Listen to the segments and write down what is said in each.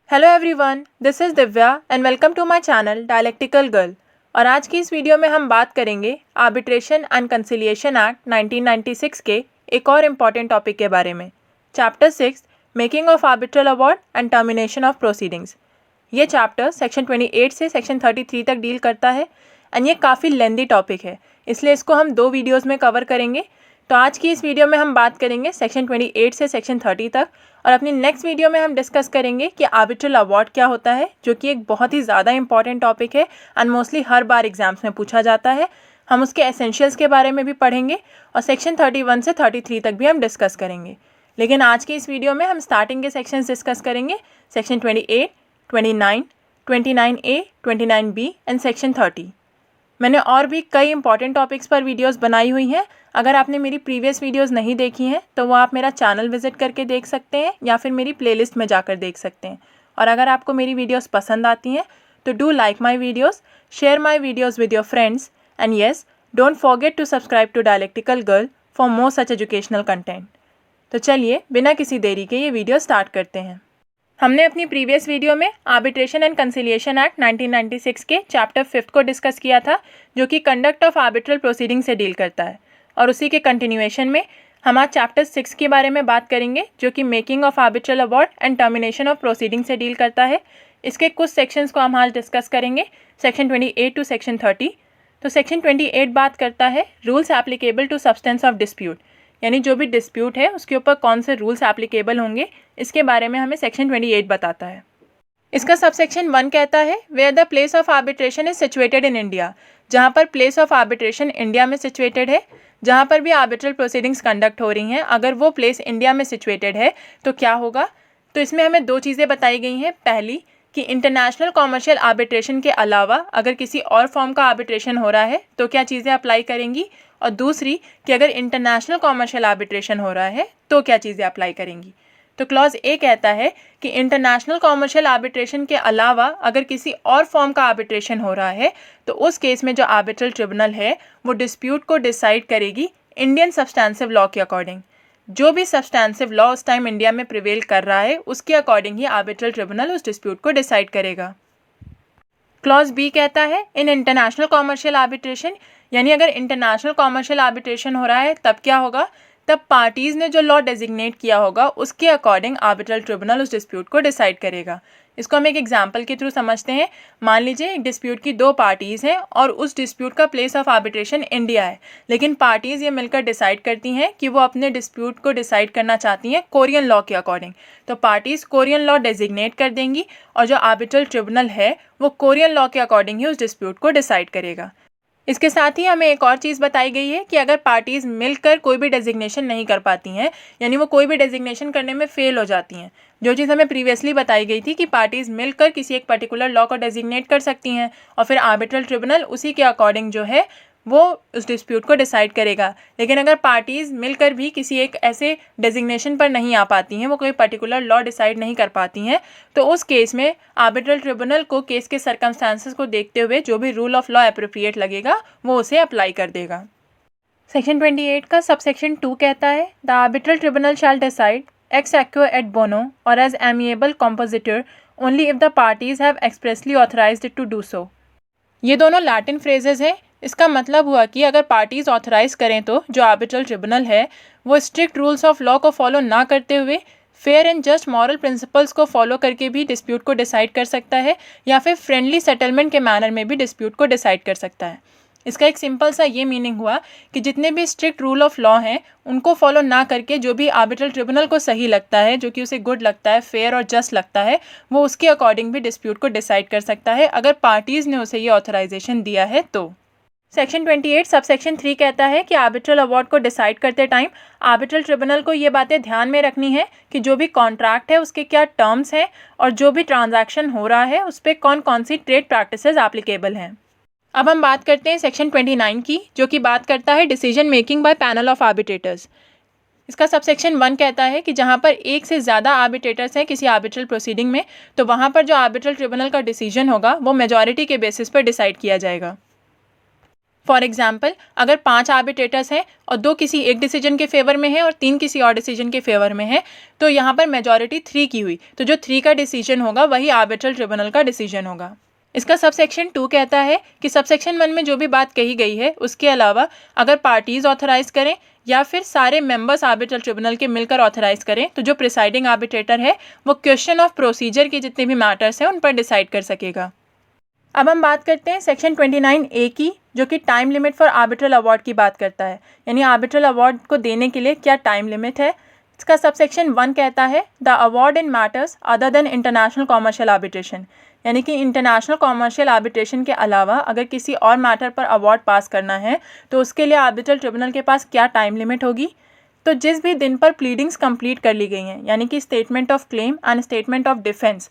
Hello everyone, this is Divya and welcome to my channel dialectical girl. और आज की इस वीडियो में हम बात करेंगे आर्बिट्रेशन एंड कंसिलिएशन एक्ट 1996 के एक और इम्पॉर्टेंट टॉपिक के बारे में। Chapter 6 making of arbitral award and termination of proceedings. ये चैप्टर सेक्शन 28 से सेक्शन 33 तक डील करता है एंड ये काफ़ी लेंदी टॉपिक है, इसलिए इसको हम 2 वीडियोज़ में कवर करेंगे। तो आज की इस वीडियो में हम बात करेंगे सेक्शन 28 से सेक्शन 30 तक, और अपनी नेक्स्ट वीडियो में हम डिस्कस करेंगे कि आर्बिट्रल अवार्ड क्या होता है, जो कि एक बहुत ही ज़्यादा इंपॉर्टेंट टॉपिक है and mostly her bar exams में पूछा जाता है। हम उसके एसेंशियल्स के बारे में भी पढ़ेंगे और सेक्शन 31 से 33 तक भी हम डिस्कस करेंगे। लेकिन आज की इस वीडियो में हम स्टार्टिंग के सेक्शंस डिस्कस करेंगे, section 28, 29, 29A, 29B and section 30। मैंने और भी कई इंपॉर्टेंट टॉपिक्स पर वीडियोस बनाई हुई हैं। अगर आपने मेरी प्रीवियस वीडियोस नहीं देखी हैं तो वो आप मेरा चैनल विजिट करके देख सकते हैं या फिर मेरी प्लेलिस्ट में जाकर देख सकते हैं। और अगर आपको मेरी वीडियोस पसंद आती हैं तो do like my videos, share my videos with your friends and yes, don't forget to subscribe to dialectical girl for more such educational content. तो चलिए बिना किसी देरी के ये वीडियो स्टार्ट करते हैं। हमने अपनी प्रीवियस वीडियो में आर्बिट्रेशन एंड कंसिलिएशन एक्ट 1996 के चैप्टर 5 को डिस्कस किया था, जो कि कंडक्ट ऑफ आर्बिट्रल प्रोसीडिंग से डील करता है। और उसी के कंटिन्यूएशन में हम आज चैप्टर 6 के बारे में बात करेंगे, जो कि making of arbitral award and termination of proceeding से डील करता है। इसके कुछ सेक्शंस को हम आज डिस्कस करेंगे, सेक्शन 28 टू सेक्शन 30। तो सेक्शन 28 बात करता है rules applicable to substance of dispute, यानी जो भी डिस्प्यूट है उसके ऊपर कौन से रूल्स एप्लीकेबल होंगे, इसके बारे में हमें सेक्शन 28 बताता है। इसका सबसेक्शन 1 कहता है where the place of arbitration is situated in India, जहाँ पर प्लेस ऑफ आर्बिट्रेशन इंडिया में सिचुएटेड है। जहाँ पर भी आर्बिट्रल प्रोसीडिंग्स कंडक्ट हो रही हैं, अगर वो प्लेस इंडिया में सिचुएटेड है तो क्या होगा। तो इसमें हमें 2 चीज़ें बताई गई हैं। पहली कि इंटरनेशनल कॉमर्शियल आर्बिट्रेशन के अलावा अगर किसी और फॉर्म का आर्बिट्रेशन हो रहा है तो क्या चीज़ें अप्लाई करेंगी, और दूसरी कि अगर इंटरनेशनल कॉमर्शियल आर्बिट्रेशन हो रहा है तो क्या चीज़ें अप्लाई करेंगी। तो क्लॉज ए कहता है कि इंटरनेशनल कॉमर्शियल आर्बिट्रेशन के अलावा अगर किसी और फॉर्म का आर्बिट्रेशन हो रहा है तो उस केस में जो आर्बिट्रल ट्रिब्यूनल है वो डिस्प्यूट को डिसाइड करेगी इंडियन सब्सटेंसिव लॉ के अकॉर्डिंग। जो भी सब्सटेंसिव लॉ उस टाइम इंडिया में प्रिवेल कर रहा है उसके अकॉर्डिंग ही आर्बिट्रल ट्रिब्यूनल उस डिस्प्यूट को डिसाइड करेगा। क्लॉज बी कहता है इन इंटरनेशनल कॉमर्शियल आर्बिट्रेशन, यानी अगर इंटरनेशनल कॉमर्शियल आर्बिट्रेशन हो रहा है तब क्या होगा, तब पार्टीज़ ने जो लॉ डेजिग्नेट किया होगा उसके अकॉर्डिंग आर्बिट्रल ट्रिब्यूनल उस डिस्प्यूट को डिसाइड करेगा। इसको हम एक एग्जांपल के थ्रू समझते हैं। मान लीजिए एक डिस्प्यूट की 2 पार्टीज़ हैं और उस डिस्प्यूट का प्लेस ऑफ आर्बिट्रेशन इंडिया है, लेकिन पार्टीज़ ये मिलकर डिसाइड करती हैं कि वो अपने डिस्प्यूट को डिसाइड करना चाहती हैं कोरियन लॉ के अकॉर्डिंग। तो पार्टीज़ कोरियन लॉ डेजिग्नेट कर देंगी और जो आर्बिट्रल ट्रिब्यूनल है वो कोरियन लॉ के अकॉर्डिंग ही उस डिस्प्यूट को डिसाइड करेगा। इसके साथ ही हमें एक और चीज़ बताई गई है कि अगर पार्टीज़ मिलकर कोई भी डेजिग्नेशन नहीं कर पाती हैं, यानी वो कोई भी डेजिग्नेशन करने में फेल हो जाती हैं, जो चीज़ हमें प्रीवियसली बताई गई थी कि पार्टीज़ मिलकर किसी एक पर्टिकुलर लॉ को डेजिग्नेट कर सकती हैं और फिर आर्बिट्रल ट्रिब्यूनल उसी के अकॉर्डिंग जो है वो उस डिस्प्यूट को डिसाइड करेगा। लेकिन अगर पार्टीज़ मिलकर भी किसी एक ऐसे डेजिग्नेशन पर नहीं आ पाती हैं, वो कोई पर्टिकुलर लॉ डिसाइड नहीं कर पाती हैं, तो उस केस में आर्बिट्रल ट्रिब्यूनल को केस के सर्कमस्टांसेस को देखते हुए जो भी रूल ऑफ लॉ एप्रोप्रिएट लगेगा वो उसे अप्लाई कर देगा। सेक्शन 28 का सबसेक्शन 2 कहता है the arbitral tribunal shall decide ex aequo et bono और as amiable compositeur only if the parties have expressly authorised it to do so. ये दोनों लैटिन फ्रेजेस हैं। इसका मतलब हुआ कि अगर पार्टीज़ ऑथराइज़ करें तो जो आर्बिट्रल ट्रिब्यूनल है वो स्ट्रिक्ट रूल्स ऑफ लॉ को फॉलो ना करते हुए fair and just moral principles को फॉलो करके भी डिस्प्यूट को डिसाइड कर सकता है, या फिर फ्रेंडली सेटलमेंट के मैनर में भी डिस्प्यूट को डिसाइड कर सकता है। इसका एक सिंपल सा ये मीनिंग हुआ कि जितने भी स्ट्रिक्ट रूल ऑफ लॉ हैं उनको फॉलो ना करके जो भी आर्बिट्रल ट्रिब्यूनल को सही लगता है, जो कि उसे गुड लगता है, फेयर और जस्ट लगता है, वो उसके अकॉर्डिंग भी डिस्प्यूट को डिसाइड कर सकता है अगर पार्टीज़ ने उसे ये ऑथराइजेशन दिया है तो। सेक्शन 28 सबसेक्शन 3 कहता है कि आर्बिट्रल अवार्ड को डिसाइड करते टाइम आर्बिट्रल ट्रिब्यूनल को ये बातें ध्यान में रखनी है कि जो भी कॉन्ट्रैक्ट है उसके क्या टर्म्स हैं और जो भी ट्रांजैक्शन हो रहा है उस पर कौन कौन सी ट्रेड प्रैक्टिसेस एप्लीकेबल हैं। अब हम बात करते हैं सेक्शन 29 की, जो कि बात करता है decision making by panel of arbitrators. इसका सबसेक्शन 1 कहता है कि जहाँ पर एक से ज़्यादा आर्बिट्रेटर्स हैं किसी आर्बिट्रल प्रोसीडिंग में, तो वहाँ पर जो आर्बिट्रल ट्रिब्यूनल का डिसीजन होगा वो मेजॉरिटी के बेसिस पर डिसाइड किया जाएगा। फॉर एग्जाम्पल, अगर 5 आर्बिट्रेटर्स हैं और 2 किसी एक डिसीजन के फेवर में है और 3 किसी और डिसीजन के फेवर में है, तो यहाँ पर मेजॉरिटी 3 की हुई, तो जो 3 का डिसीजन होगा वही आर्बिट्रल ट्रिब्यूनल का डिसीजन होगा। इसका सबसेक्शन 2 कहता है कि सबसेक्शन 1 में जो भी बात कही गई है उसके अलावा अगर पार्टीज ऑथराइज करें या फिर सारे मेंबर्स आर्बिट्रल ट्रिब्यूनल के मिलकर ऑथराइज करें, तो जो प्रिसाइडिंग आर्बिट्रेटर है वो क्वेश्चन ऑफ प्रोसीजर के जितने भी मैटर्स हैं उन पर डिसाइड कर सकेगा। अब हम बात करते हैं सेक्शन 29A की, जो कि time limit for arbitral award की बात करता है, यानी आर्बिट्रल अवार्ड को देने के लिए क्या टाइम लिमिट है। इसका सबसेक्शन 1 कहता है the award in matters other than international commercial arbitration, यानी कि इंटरनेशनल कॉमर्शियल आर्बिट्रेशन के अलावा अगर किसी और मैटर पर अवार्ड पास करना है तो उसके लिए आर्बिट्रल ट्रिब्यूनल के पास क्या टाइम लिमिट होगी। तो जिस भी दिन पर प्लीडिंग्स कंप्लीट कर ली गई हैं, यानी कि statement of claim and statement of defence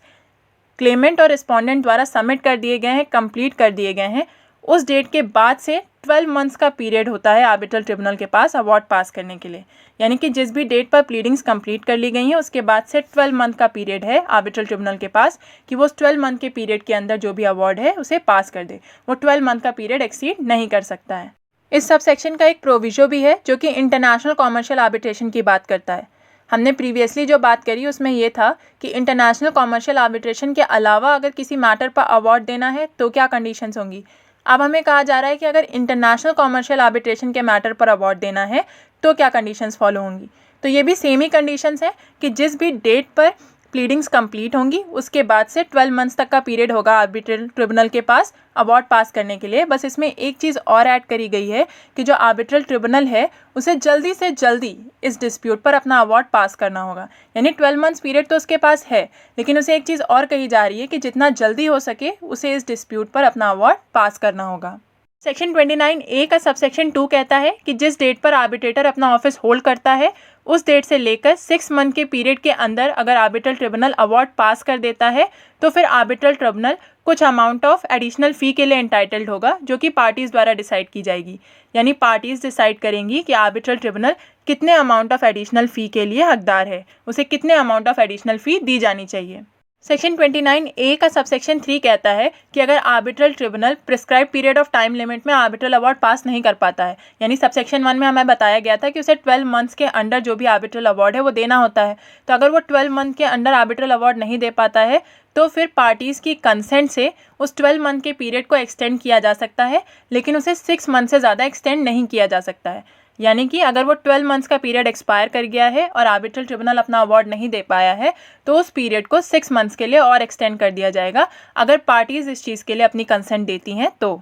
Clement और रिस्पोंडेंट द्वारा सबमिट कर दिए गए हैं, कंप्लीट कर दिए गए हैं, उस डेट के बाद से 12 मंथ्स का पीरियड होता है आर्बिट्रल ट्रिब्यूनल के पास अवार्ड पास करने के लिए। यानी कि जिस भी डेट पर प्लीडिंग्स कंप्लीट कर ली गई हैं उसके बाद से 12 मंथ का पीरियड है आर्बिट्रल ट्रिब्यूनल के पास कि वो उस 12 मंथ के पीरियड के अंदर जो भी अवार्ड है उसे पास कर दे। वो 12 मंथ का पीरियड एक्सीड नहीं कर सकता है। इस सबसेक्शन का एक प्रोविजो भी है जो कि इंटरनेशनल कॉमर्शियल आर्बिट्रेशन की बात करता है। हमने प्रीवियसली जो बात करी उसमें ये था कि इंटरनेशनल कॉमर्शियल आर्बिट्रेशन के अलावा अगर किसी मैटर पर अवार्ड देना है तो क्या कंडीशंस होंगी। अब हमें कहा जा रहा है कि अगर इंटरनेशनल कॉमर्शियल आर्बिट्रेशन के मैटर पर अवार्ड देना है तो क्या कंडीशंस फॉलो होंगी। तो ये भी सेम ही कंडीशंस है कि जिस भी डेट पर प्लीडिंग्स कंप्लीट होंगी उसके बाद से 12 मंथ्स तक का पीरियड होगा आर्बिट्रल ट्रिब्यूनल के पास अवार्ड पास करने के लिए। बस इसमें एक चीज़ और ऐड करी गई है कि जो आर्बिट्रल ट्रिब्यूनल है उसे जल्दी से जल्दी इस डिस्प्यूट पर अपना अवार्ड पास करना होगा। यानी 12 मंथ्स पीरियड तो उसके पास है, लेकिन उसे एक चीज़ और कही जा रही है कि जितना जल्दी हो सके उसे इस डिस्प्यूट पर अपना अवार्ड पास करना होगा। सेक्शन 29A का सबसेक्शन 2 कहता है कि जिस डेट पर आर्बिट्रेटर अपना ऑफिस होल्ड करता है उस डेट से लेकर 6 मंथ के पीरियड के अंदर अगर आर्बिट्रल ट्रिब्यूनल अवार्ड पास कर देता है तो फिर आर्बिट्रल ट्रिब्यूनल कुछ अमाउंट ऑफ एडिशनल फ़ी के लिए एंटाइटल्ड होगा जो कि पार्टीज़ द्वारा डिसाइड की जाएगी। यानी पार्टीज़ डिसाइड करेंगी कि आर्बिट्रल ट्रिब्यूनल कितने अमाउंट ऑफ एडिशनल फ़ी के लिए हकदार है, उसे कितने अमाउंट ऑफ एडिशनल फ़ी दी जानी चाहिए। सेक्शन 29A का सबसेक्शन 3 कहता है कि अगर arbitral tribunal prescribe period of time limit में आर्बिट्रल अवार्ड पास नहीं कर पाता है, यानी सबसेक्शन 1 में हमें बताया गया था कि उसे 12 मंथ्स के अंडर जो भी आर्बिट्रल अवार्ड है वो देना होता है, तो अगर वो 12 मंथ के अंडर आर्बिट्रल अवार्ड नहीं दे पाता है तो फिर पार्टीज़ की कंसेंट से उस 12 मंथ के पीरियड को एक्सटेंड किया जा सकता है, लेकिन उसे 6 मंथ से ज़्यादा एक्सटेंड नहीं किया जा सकता है। यानी कि अगर वो 12 मंथ्स का पीरियड एक्सपायर कर गया है और आर्बिट्रल ट्रिब्यूनल अपना अवार्ड नहीं दे पाया है तो उस पीरियड को 6 मंथ्स के लिए और एक्सटेंड कर दिया जाएगा अगर पार्टीज़ इस चीज़ के लिए अपनी कंसेंट देती हैं तो।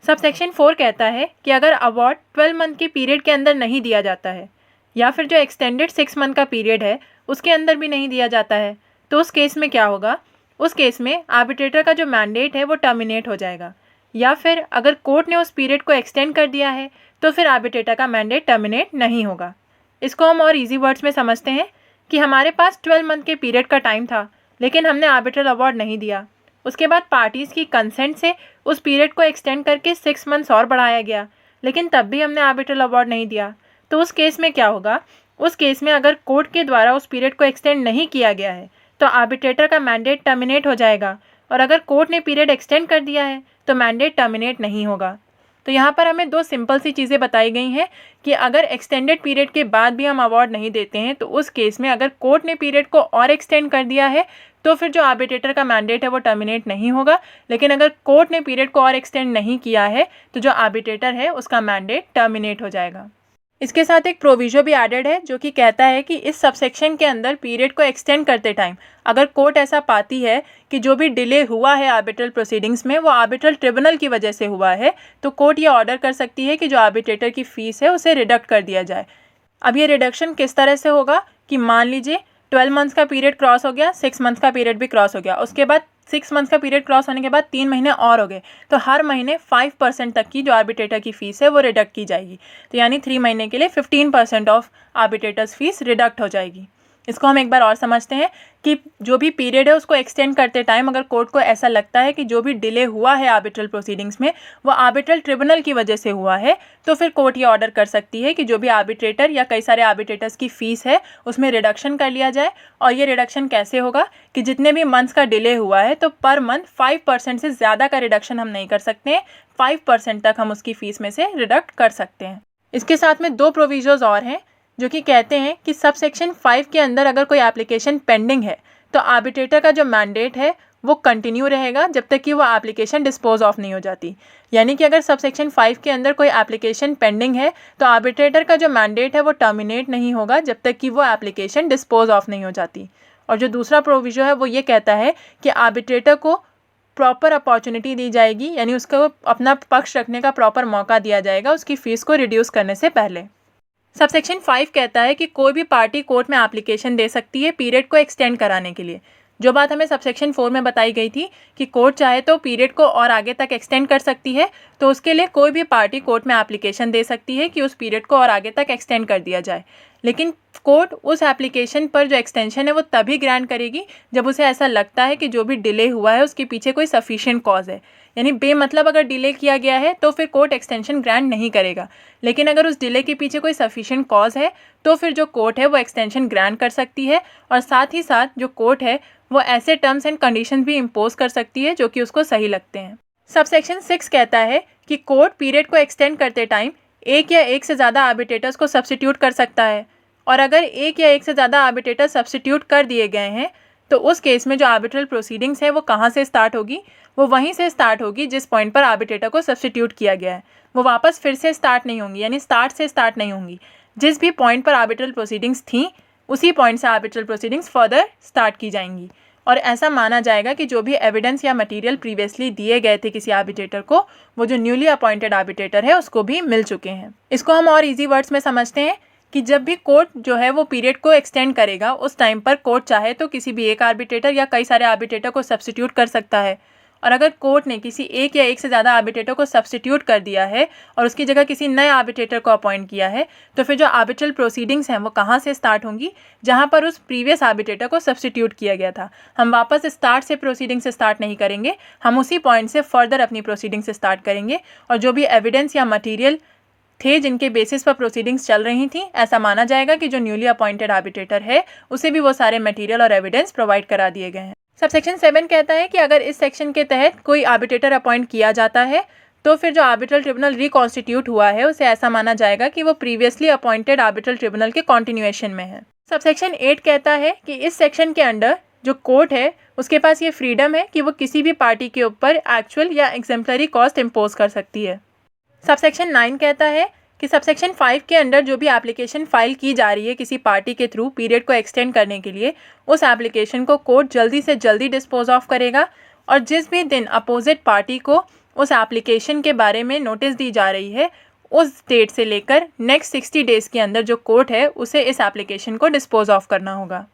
सबसेक्शन 4 कहता है कि अगर अवार्ड 12 मंथ के पीरियड के अंदर नहीं दिया जाता है या फिर जो एक्सटेंडेड 6 मंथ का पीरियड है उसके अंदर भी नहीं दिया जाता है तो उस केस में क्या होगा। उस केस में आर्बिट्रेटर का जो मैंडेट है वो टर्मिनेट हो जाएगा, या फिर अगर कोर्ट ने उस पीरियड को एक्सटेंड कर दिया है तो फिर आर्बिट्रेटर का मैंडेट टर्मिनेट नहीं होगा। इसको हम और इजी वर्ड्स में समझते हैं कि हमारे पास 12 मंथ के पीरियड का टाइम था लेकिन हमने आर्बिट्रल अवार्ड नहीं दिया, उसके बाद पार्टीज़ की कंसेंट से उस पीरियड को एक्सटेंड करके 6 मंथ्स और बढ़ाया गया, लेकिन तब भी हमने आर्बिट्रल अवार्ड नहीं दिया। तो उस केस में क्या होगा। उस केस में अगर कोर्ट के द्वारा उस पीरियड को एक्सटेंड नहीं किया गया है तो आर्बिट्रेटर का मैंडेट टर्मिनेट हो जाएगा, और अगर कोर्ट ने पीरियड एक्सटेंड कर दिया है तो मैंडेट टर्मिनेट नहीं होगा। तो यहाँ पर हमें 2 सिंपल सी चीज़ें बताई गई हैं कि अगर एक्सटेंडेड पीरियड के बाद भी हम अवार्ड नहीं देते हैं तो उस केस में अगर कोर्ट ने पीरियड को और एक्सटेंड कर दिया है तो फिर जो आर्बिट्रेटर का मैंडेट है वो टर्मिनेट नहीं होगा, लेकिन अगर कोर्ट ने पीरियड को और एक्सटेंड नहीं किया है तो जो आर्बिट्रेटर है उसका मैंडेट टर्मिनेट हो जाएगा। इसके साथ एक प्रोविजो भी एडेड है जो कि कहता है कि इस सबसेक्शन के अंदर पीरियड को एक्सटेंड करते टाइम अगर कोर्ट ऐसा पाती है कि जो भी डिले हुआ है आर्बिट्रल प्रोसीडिंग्स में वो आर्बिट्रल ट्रिब्यूनल की वजह से हुआ है तो कोर्ट ये ऑर्डर कर सकती है कि जो आर्बिट्रेटर की फ़ीस है उसे रिडक्ट कर दिया जाए। अब ये रिडक्शन किस तरह से होगा कि मान लीजिए 12 मंथ्स का पीरियड क्रॉस हो गया, 6 मंथ्स का पीरियड भी क्रॉस हो गया, उसके बाद 6 मंथ्स का पीरियड क्रॉस होने के बाद 3 महीने और हो गए, तो हर महीने 5% तक की जो आर्बिट्रेटर की फ़ीस है वो रिडक्ट की जाएगी। तो यानी 3 महीने के लिए 15% ऑफ आर्बिट्रेटर्स फीस रिडक्ट हो जाएगी। इसको हम एक बार और समझते हैं कि जो भी पीरियड है उसको एक्सटेंड करते टाइम अगर कोर्ट को ऐसा लगता है कि जो भी डिले हुआ है आर्बिट्रल प्रोसीडिंग्स में वो आर्बिट्रल ट्रिब्यूनल की वजह से हुआ है, तो फिर कोर्ट ये ऑर्डर कर सकती है कि जो भी आर्बिट्रेटर या कई सारे आर्बिट्रेटर्स की फ़ीस है उसमें रिडक्शन कर लिया जाए। और ये रिडक्शन कैसे होगा कि जितने भी मंथ्स का डिले हुआ है तो पर मंथ 5% से ज़्यादा का रिडक्शन हम नहीं कर सकते हैं, 5% तक हम उसकी फ़ीस में से रिडक्ट कर सकते हैं। इसके साथ में 2 प्रोविजोज और हैं जो कि कहते हैं कि सब सेक्शन 5 के अंदर अगर कोई एप्लीकेशन पेंडिंग है तो आर्बिट्रेटर का जो मैंडेट है वो कंटिन्यू रहेगा जब तक कि वो एप्लीकेशन डिस्पोज ऑफ नहीं हो जाती। यानी कि अगर सब सेक्शन 5 के अंदर कोई एप्लीकेशन पेंडिंग है तो आर्बिट्रेटर का जो मैंडेट है वो टर्मिनेट नहीं होगा जब तक कि वो एप्लीकेशन डिस्पोज ऑफ नहीं हो जाती। और जो दूसरा प्रोविजन है वो ये कहता है कि आर्बिट्रेटर को प्रॉपर अपॉर्चुनिटी दी जाएगी, यानी उसको अपना पक्ष रखने का प्रॉपर मौका दिया जाएगा उसकी फ़ीस को रिड्यूस करने से पहले। सबसेक्शन 5 कहता है कि कोई भी पार्टी कोर्ट में एप्लीकेशन दे सकती है पीरियड को एक्सटेंड कराने के लिए। जो बात हमें सबसेक्शन 4 में बताई गई थी कि कोर्ट चाहे तो पीरियड को और आगे तक एक्सटेंड कर सकती है, तो उसके लिए कोई भी पार्टी कोर्ट में एप्लीकेशन दे सकती है कि उस पीरियड को और आगे तक एक्सटेंड कर दिया जाए। लेकिन कोर्ट उस एप्लीकेशन पर जो एक्सटेंशन है वो तभी ग्रांट करेगी जब उसे ऐसा लगता है कि जो भी डिले हुआ है उसके पीछे कोई सफिशिएंट कॉज है। यानी बेमतलब अगर डिले किया गया है तो फिर कोर्ट एक्सटेंशन ग्रांट नहीं करेगा, लेकिन अगर उस डिले के पीछे कोई सफिशिएंट कॉज है तो फिर जो कोर्ट है वो एक्सटेंशन ग्रांट कर सकती है। और साथ ही साथ जो कोर्ट है वो ऐसे टर्म्स एंड कंडीशन भी इम्पोज कर सकती है जो कि उसको सही लगते हैं। सबसेक्शन 6 कहता है कि कोर्ट पीरियड को एक्सटेंड करते टाइम एक या एक से ज़्यादा आर्बिट्रेटर्स को सब्स्टिट्यूट कर सकता है, और अगर एक या एक से ज़्यादा आर्बिट्रेटर सब्स्टिट्यूट कर दिए गए हैं तो उस केस में जो आर्बिट्रल प्रोसीडिंग्स है वो कहाँ से स्टार्ट होगी, वो वहीं से स्टार्ट होगी जिस पॉइंट पर आर्बिट्रेटर को सब्स्टिट्यूट किया गया है। वो वापस फिर से स्टार्ट नहीं होंगी, यानी स्टार्ट से स्टार्ट नहीं होंगी। जिस भी पॉइंट पर आर्बिट्रल प्रोसीडिंग्स थी उसी पॉइंट से आर्बिट्रल प्रोसीडिंग्स फर्दर स्टार्ट की जाएंगी, और ऐसा माना जाएगा कि जो भी एविडेंस या मटेरियल प्रीवियसली दिए गए थे किसी आर्बिट्रेटर को वो जो न्यूली अपॉइंटेड आर्बिट्रेटर है उसको भी मिल चुके हैं। इसको हम और इजी वर्ड्स में समझते हैं कि जब भी कोर्ट जो है वो पीरियड को एक्सटेंड करेगा उस टाइम पर कोर्ट चाहे तो किसी भी एक आर्बिट्रेटर या कई सारे आर्बिट्रेटर को सब्स्टिट्यूट कर सकता है, और अगर कोर्ट ने किसी एक या एक से ज़्यादा आर्बिट्रेटर को सब्स्टिट्यूट कर दिया है और उसकी जगह किसी नए आर्बिट्रेटर को अपॉइंट किया है तो फिर जो आर्बिट्रल प्रोसीडिंग्स हैं वो कहाँ से स्टार्ट होंगी, जहाँ पर उस प्रीवियस आर्बिट्रेटर को सब्स्टिट्यूट किया गया था। हम वापस स्टार्ट से प्रोसीडिंग से स्टार्ट नहीं करेंगे, हम उसी पॉइंट से फर्दर अपनी प्रोसीडिंग से स्टार्ट करेंगे, और जो भी एविडेंस या मटीरियल थे जिनके बेसिस पर प्रोसीडिंग्स चल रही थी ऐसा माना जाएगा कि जो न्यूली अपॉइंटेड आर्बिट्रेटर है उसे भी वो सारे मटेरियल और एविडेंस प्रोवाइड करा दिए गए हैं। सबसेक्शन 7 कहता है कि अगर इस सेक्शन के तहत कोई आर्बिट्रेटर अपॉइंट किया जाता है तो फिर जो आर्बिट्रल ट्रिब्यूनल रिकॉन्स्टिट्यूट हुआ है उसे ऐसा माना जाएगा कि वो प्रीवियसली अपॉइंटेड आर्बिट्रल ट्रिब्यूनल के कॉन्टिन्यूएशन में है। सबसेक्शन 8 कहता है कि इस सेक्शन के अंडर जो कोर्ट है उसके पास ये फ्रीडम है कि वो किसी भी पार्टी के ऊपर एक्चुअल या एग्जेम्पलरी कॉस्ट इम्पोज कर सकती है। सबसेक्शन 9 कहता है कि सबसेक्शन 5 के अंडर जो भी एप्लीकेशन फाइल की जा रही है किसी पार्टी के थ्रू पीरियड को एक्सटेंड करने के लिए उस एप्लीकेशन को कोर्ट जल्दी से जल्दी डिस्पोज ऑफ करेगा, और जिस भी दिन अपोजिट पार्टी को उस एप्लीकेशन के बारे में नोटिस दी जा रही है उस डेट से लेकर नेक्स्ट 60 डेज़ के अंदर जो कोर्ट है उसे इस एप्लीकेशन को डिस्पोज ऑफ करना होगा।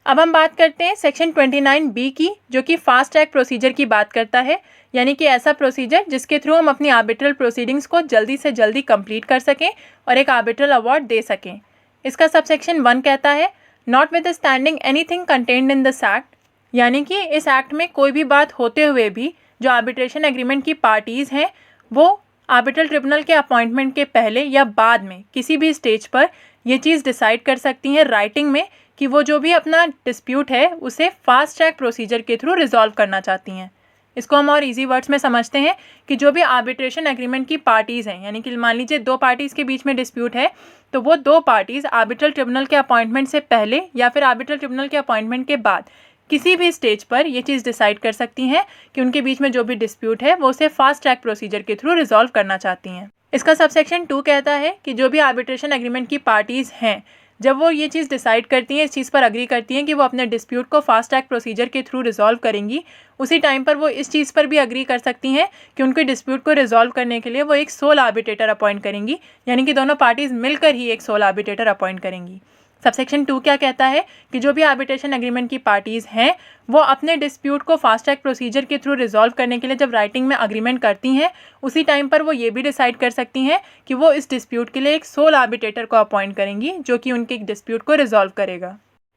अब हम बात करते हैं सेक्शन 29B की, जो कि फास्ट ट्रैक प्रोसीजर की बात करता है, यानी कि ऐसा प्रोसीजर जिसके थ्रू हम अपनी आर्बिट्रल प्रोसीडिंग्स को जल्दी से जल्दी कंप्लीट कर सकें और एक आर्बिट्रल अवार्ड दे सकें। इसका सबसेक्शन 1 कहता है not with standing anything contained in this act, यानी कि इस एक्ट में कोई भी बात होते हुए भी जो आर्बिट्रेशन एग्रीमेंट की पार्टीज़ हैं वो आर्बिट्रल ट्रिब्यूनल के अपॉइंटमेंट के पहले या बाद में किसी भी स्टेज पर ये चीज़ डिसाइड कर सकती हैं राइटिंग में कि वो जो भी अपना डिस्प्यूट है उसे फास्ट ट्रैक प्रोसीजर के थ्रू रिजॉल्व करना चाहती हैं। इसको हम और इजी वर्ड्स में समझते हैं कि जो भी आर्बिट्रेशन एग्रीमेंट की पार्टीज़ हैं, यानी कि मान लीजिए 2 पार्टीज़ के बीच में डिस्प्यूट है तो वो 2 पार्टीज़ आर्बिट्रल ट्रिब्यूनल के अपॉइंटमेंट से पहले या फिर आर्बिट्रल ट्रिब्यूनल के अपॉइंटमेंट के बाद किसी भी स्टेज पर ये चीज़ डिसाइड कर सकती हैं कि उनके बीच में जो भी डिस्प्यूट है वो उसे फास्ट ट्रैक प्रोसीजर के थ्रू रिजॉल्व करना चाहती हैं। इसका सबसेक्शन 2 कहता है कि जो भी आर्बिट्रेशन एग्रीमेंट की पार्टीज़ हैं जब वो ये चीज़ डिसाइड करती हैं, इस चीज़ पर अग्री करती हैं कि वो अपने डिस्प्यूट को फास्ट ट्रैक प्रोसीजर के थ्रू रिजॉल्व करेंगी, उसी टाइम पर वो इस चीज़ पर भी अग्री कर सकती हैं कि उनके डिस्प्यूट को रिजॉल्व करने के लिए वो एक सोल आर्बिट्रेटर अपॉइंट करेंगी, यानी कि दोनों पार्टीज़ मिलकर ही एक सोल आर्बिट्रेटर अपॉइंट करेंगी। सबसेक्शन 2 क्या कहता है कि जो भी आर्बिट्रेशन एग्रीमेंट की पार्टीज़ हैं वो अपने डिस्प्यूट को फास्ट ट्रैक प्रोसीजर के थ्रू रिजॉल्व करने के लिए जब राइटिंग में अग्रीमेंट करती हैं उसी टाइम पर वो ये भी डिसाइड कर सकती हैं कि वो इस डिस्प्यूट के लिए एक सोल आर्बिट्रेटर को अपॉइंट करेंगी जो कि उनके डिस्प्यूट को रिजॉल्व करेगा।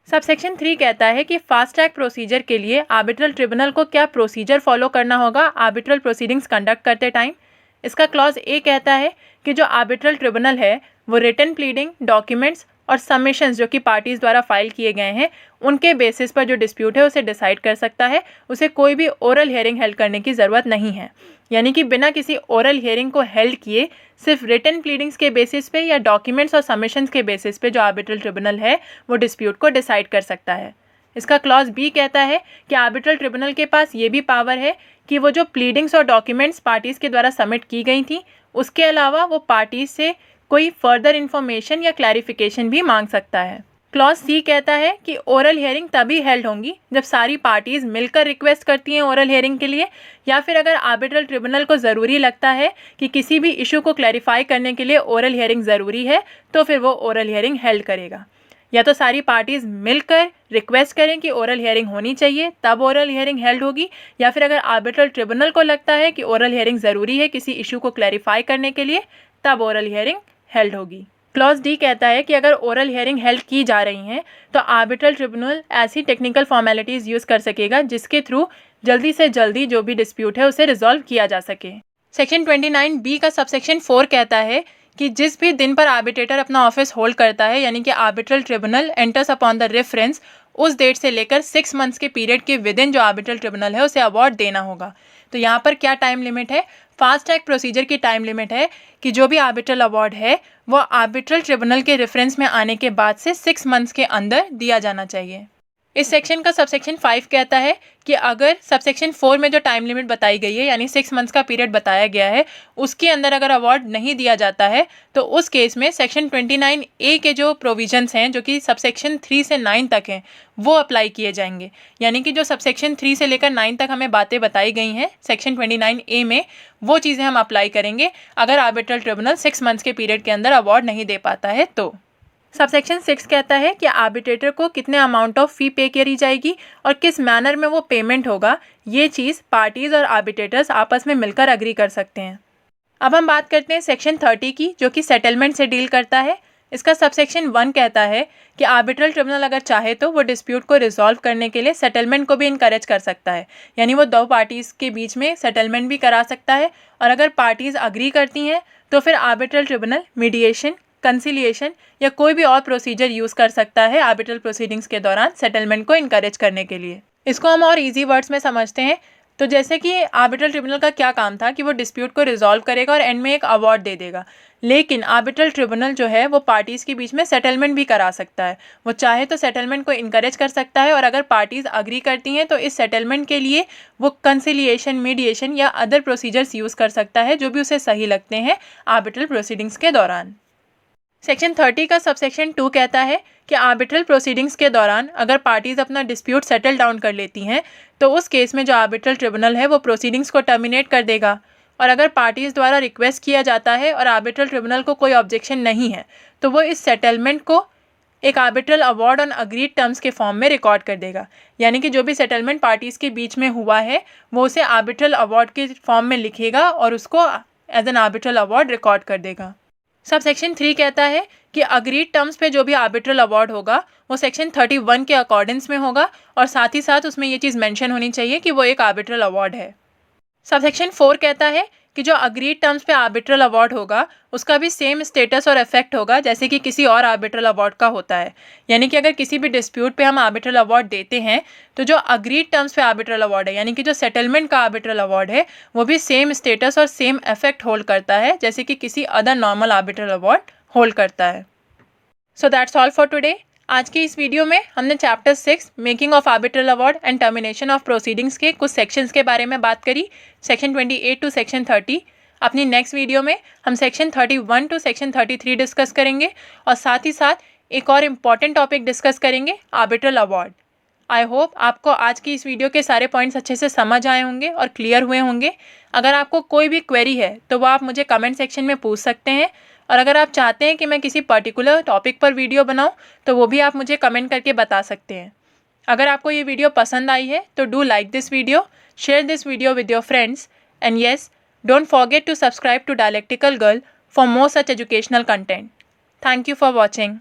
सबसेक्शन 3 कहता है कि फास्ट ट्रैक प्रोसीजर के लिए आर्बिट्रल ट्रिब्यूनल को क्या प्रोसीजर फॉलो करना होगा आर्बिट्रल प्रोसीडिंग्स कंडक्ट करते टाइम। इसका क्लॉज ए कहता है कि जो आर्बिट्रल ट्रिब्यूनल है वो रिटन प्लीडिंग, डॉक्यूमेंट्स और सबमिशंस जो कि पार्टीज़ द्वारा फाइल किए गए हैं उनके बेसिस पर जो डिस्प्यूट है उसे डिसाइड कर सकता है। उसे कोई भी ओरल हियरिंग हेल्ड करने की ज़रूरत नहीं है, यानी कि बिना किसी ओरल हियरिंग को हेल्ड किए सिर्फ रिटन प्लीडिंग्स के बेसिस पे या डॉक्यूमेंट्स और सबमिशंस के बेसिस पे जो आर्बिट्रल ट्रिब्यूनल है वो डिस्प्यूट को डिसाइड कर सकता है। इसका क्लॉज बी कहता है कि आर्बिट्रल ट्रिब्यूनल के पास ये भी पावर है कि वो जो प्लीडिंग्स और डॉक्यूमेंट्स पार्टीज़ के द्वारा सबमिट की गई थी उसके अलावा वो पार्टीज़ से कोई फर्दर इन्फॉर्मेशन या क्लैरिफिकेशन भी मांग सकता है। क्लॉज सी कहता है कि ओरल हियरिंग तभी हेल्ड होंगी जब सारी पार्टीज़ मिलकर रिक्वेस्ट करती हैं ओरल हियरिंग के लिए, या फिर अगर आर्बिट्रल ट्रिब्यूनल को ज़रूरी लगता है कि किसी भी इशू को क्लैरिफाई करने के लिए ओरल हियरिंग ज़रूरी है तो फिर वो ओरल हियरिंग हेल्ड करेगा। या तो सारी पार्टीज़ मिलकर रिक्वेस्ट करें कि ओरल हियरिंग होनी चाहिए तब ओरल हियरिंग हेल्ड होगी, या फिर अगर आर्बिट्रल ट्रिब्यूनल को लगता है कि ओरल हियरिंग ज़रूरी है किसी इशू को क्लैरिफाई करने के लिए तब ओरल हियरिंग हेल्ड होगी। क्लॉज डी कहता है कि अगर ओरल हियरिंग हेल्ड की जा रही हैं तो आर्बिट्रल ट्रिब्यूनल ऐसी टेक्निकल फॉर्मेलिटीज़ यूज़ कर सकेगा जिसके थ्रू जल्दी से जल्दी जो भी डिस्प्यूट है उसे रिजॉल्व किया जा सके। सेक्शन 29B का सबसेक्शन 4 कहता है कि जिस भी दिन पर आर्बिट्रेटर अपना ऑफिस होल्ड करता है, यानी कि arbitral tribunal enters upon the reference, उस डेट से लेकर 6 मंथ्स के पीरियड के विद इन जो आर्बिट्रल ट्रिब्यूनल है उसे अवार्ड देना होगा। तो यहाँ पर क्या टाइम लिमिट है? फास्ट ट्रैक प्रोसीजर की टाइम लिमिट है कि जो भी आर्बिट्रल अवार्ड है वो आर्बिट्रल ट्रिब्यूनल के रेफरेंस में आने के बाद से 6 मंथ्स के अंदर दिया जाना चाहिए। इस सेक्शन का सबसेक्शन 5 कहता है कि अगर सबसेक्शन 4 में जो टाइम लिमिट बताई गई है यानी 6 मंथ्स का पीरियड बताया गया है उसके अंदर अगर अवार्ड नहीं दिया जाता है तो उस केस में सेक्शन 29A के जो प्रोविजंस हैं जो कि सबसेक्शन 3 से 9 तक हैं वो अप्लाई किए जाएंगे। यानी कि जो सबसेक्शन 3 से लेकर 9 तक हमें बातें बताई गई हैं सेक्शन 29A में वो चीज़ें हम अप्लाई करेंगे अगर आर्बिट्रल ट्रिब्यूनल 6 मंथ्स के पीरियड के अंदर अवार्ड नहीं दे पाता है तो। सबसेक्शन 6 कहता है कि आर्बिट्रेटर को कितने अमाउंट ऑफ फ़ी पे करी जाएगी और किस मैनर में वो पेमेंट होगा, ये चीज़ पार्टीज़ और आर्बिट्रेटर्स आपस में मिलकर अग्री कर सकते हैं। अब हम बात करते हैं सेक्शन 30 की जो कि सेटलमेंट से डील करता है। इसका सबसेक्शन 1 कहता है कि आर्बिट्रल ट्रिब्यूनल अगर चाहे तो वो डिस्प्यूट को रिजॉल्व करने के लिए सेटलमेंट को भी इनकरेज कर सकता है, यानी वो दो पार्टीज़ के बीच में सेटलमेंट भी करा सकता है और अगर पार्टीज़ अग्री करती हैं तो फिर आर्बिट्रल ट्रिब्यूनल मीडिएशन, कंसिलिएशन या कोई भी और प्रोसीजर यूज़ कर सकता है आर्बिट्रल प्रोसीडिंग्स के दौरान सेटलमेंट को इनकरेज करने के लिए। इसको हम और इजी वर्ड्स में समझते हैं तो जैसे कि आर्बिट्रल ट्रिब्यूनल का क्या काम था कि वो डिस्प्यूट को रिजॉल्व करेगा और एंड में एक अवार्ड दे देगा, लेकिन आर्बिट्रल ट्रिब्यूनल जो है वो पार्टीज़ के बीच में सेटलमेंट भी करा सकता है। वो चाहे तो सेटलमेंट को इनकरेज कर सकता है और अगर पार्टीज़ अग्री करती हैं तो इस सेटलमेंट के लिए वो कंसिलिएशन, मीडिएशन या अदर प्रोसीजर्स यूज़ कर सकता है जो भी उसे सही लगते हैं आर्बिट्रल प्रोसीडिंग्स के दौरान। सेक्शन 30 का सबसेक्शन 2 कहता है कि आर्बिट्रल प्रोसीडिंग्स के दौरान अगर पार्टीज़ अपना डिस्प्यूट सेटल डाउन कर लेती हैं तो उस केस में जो आर्बिट्रल ट्रिब्यूनल है वो प्रोसीडिंग्स को टर्मिनेट कर देगा, और अगर पार्टीज़ द्वारा रिक्वेस्ट किया जाता है और आर्बिट्रल ट्रिब्यूनल को कोई ऑब्जेक्शन नहीं है तो वो इस सेटलमेंट को एक arbitral award on agreed terms के फॉर्म में रिकॉर्ड कर देगा। यानी कि जो भी सेटलमेंट पार्टीज़ के बीच में हुआ है वो उसे आर्बिट्रल अवार्ड के फॉर्म में लिखेगा और उसको as an arbitral award record कर देगा। सबसेक्शन 3 कहता है कि अग्रीड टर्म्स पे जो भी आर्बिट्रल अवार्ड होगा वो सेक्शन 31 के अकॉर्डेंस में होगा और साथ ही साथ उसमें ये चीज़ मेंशन होनी चाहिए कि वो एक आर्बिट्रल अवार्ड है। सबसेक्शन 4 कहता है कि जो अग्रीड टर्म्स पे आर्बिट्रल अवार्ड होगा उसका भी सेम स्टेटस और इफेक्ट होगा जैसे कि किसी और आर्बिट्रल अवार्ड का होता है। यानी कि अगर किसी भी डिस्प्यूट पे हम आर्बिट्रल अवार्ड देते हैं तो जो अग्रीड टर्म्स पे आर्बिट्रल अवार्ड है यानी कि जो सेटलमेंट का आर्बिट्रल अवार्ड है वो भी सेम स्टेटस और सेम इफेक्ट होल्ड करता है जैसे कि किसी other normal arbitral award hold करता है। So that's all for today. आज की इस वीडियो में हमने chapter 6 making of arbitral award and termination of proceedings के कुछ सेक्शंस के बारे में बात करी, सेक्शन 28 टू सेक्शन 30। अपनी नेक्स्ट वीडियो में हम सेक्शन 31 टू सेक्शन 33 डिस्कस करेंगे और साथ ही साथ एक और इम्पॉर्टेंट टॉपिक डिस्कस करेंगे, आर्बिट्रल अवार्ड। आई होप आपको आज की इस वीडियो के सारे पॉइंट्स अच्छे से समझ आए होंगे और क्लियर हुए होंगे। अगर आपको कोई भी क्वेरी है तो वो आप मुझे कमेंट सेक्शन में पूछ सकते हैं, और अगर आप चाहते हैं कि मैं किसी पर्टिकुलर टॉपिक पर वीडियो बनाऊं तो वो भी आप मुझे कमेंट करके बता सकते हैं। अगर आपको ये वीडियो पसंद आई है तो do like this video, share this video with your friends, and yes, don't forget to subscribe to dialectical girl for more such educational content. Thank you for watching.